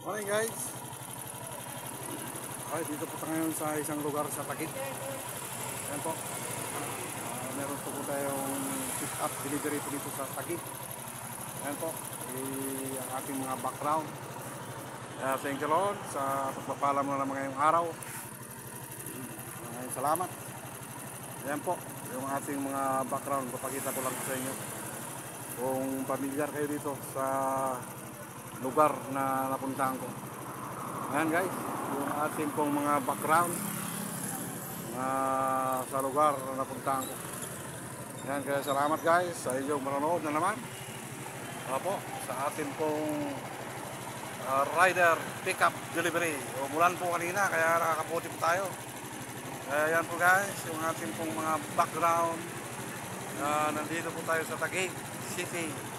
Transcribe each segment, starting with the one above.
Morning guys. Ay, dito po tayo ngayon sa isang lugar sa Taguig. Ayan po. Meron po tayong pick up delivery po dito sa Taguig. Ayan po. Ang ating mga background. Thank you Lord sa pagpapala mo na naman ngayong araw. Salamat. Ayan po. Yung ating mga background. Papakita ko lang sa inyo. Kung pamilyar kayo dito sa lugar na napuntahan ko. Ayan guys, yung ating pong mga background sa lugar na napuntahan ko. Ayan, kaya salamat guys sa inyong manonood na naman. Apo, sa ating pong rider pickup delivery. Umulan po kanina kaya nakakaputi po tayo. Kaya yan po guys, yung ating pong mga background. Nandito po tayo sa Taguig City.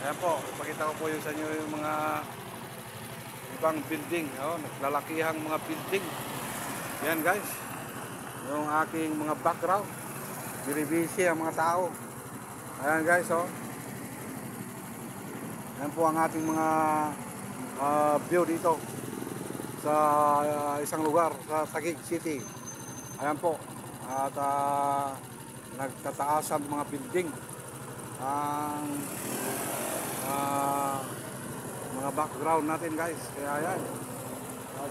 Ayan po, ipakita ko po yung sa inyo yung mga ibang building, naglalakihang mga building. Ayan guys, yung aking mga background, biribisi ang mga tao. Ayan guys, ayan po ang ating mga view dito sa isang lugar sa Taguig City. Ayan po, at nagtataasan mga building ang mga background natin guys. Kaya yan,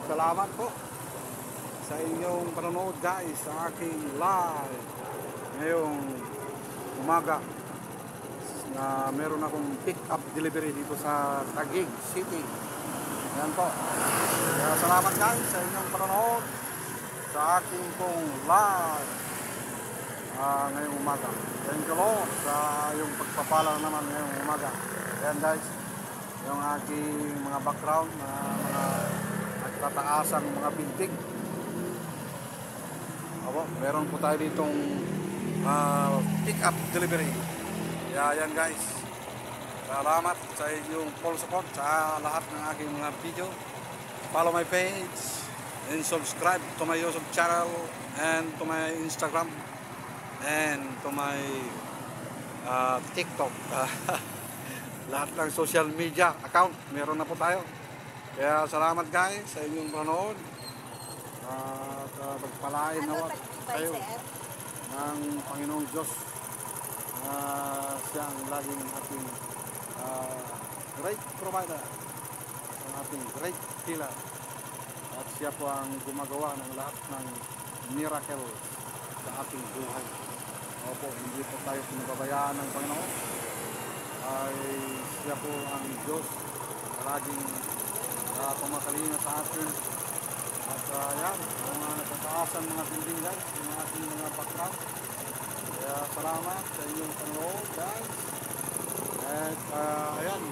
salamat po sa inyong panonood guys sa aking live ngayong umaga na meron akong pick up delivery dito sa Taguig City. Yan po, kaya salamat guys sa inyong panonood sa aking pong live ngayong umaga. Thank you Lord sa yung pagpapala naman ngayong umaga. Ayan guys, yung aking mga background na mga nagtataasang mga building. Opo, meron po tayo ditong pick up delivery. Kaya yan guys, salamat sa inyong full support sa lahat ng aking mga video. Follow my page and subscribe to my YouTube channel and to my Instagram and to my TikTok. Lahat ng social media account meron na po tayo. Kaya salamat guys sa inyong panonood. At pagpalain nawa kayo ng Panginoong Diyos. Siya ang laging ating great provider, ang ating great healer. At siya po ang gumagawa ng lahat ng miracle sa ating buhay. Opo, hindi po tayo pinababayaan ng Panginoon. Ay siya po ang Diyos na laging pumakalina sa atin. At yan, mga natataasan mga building guys, yung ating mga background. Kaya salamat sa inyong panonood guys. At ayan,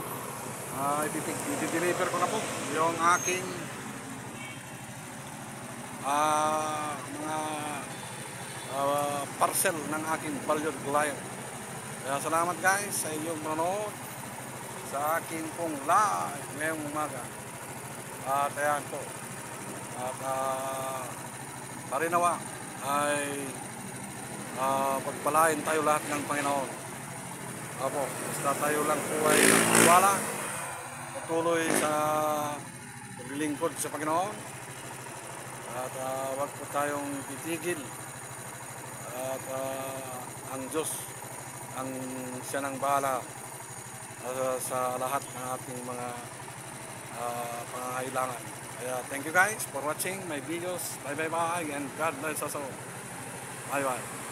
i-deliver ko na po yung aking mga parcel ng aking valued client. Kaya salamat guys sa inyong manonood sa aking pong live ngayong umaga. At ayan po, at parinawa ay pagpalain tayo lahat ng Panginoon. Apo, basta tayo lang po ay wala patuloy sa paglilingkod sa Panginoon. At wag po tayong titigil. At ang Diyos ang siya nang bahala sa lahat ng ating mga pangangailangan. Kaya thank you guys for watching my videos. Bye bye bye and God bless us all. Bye bye.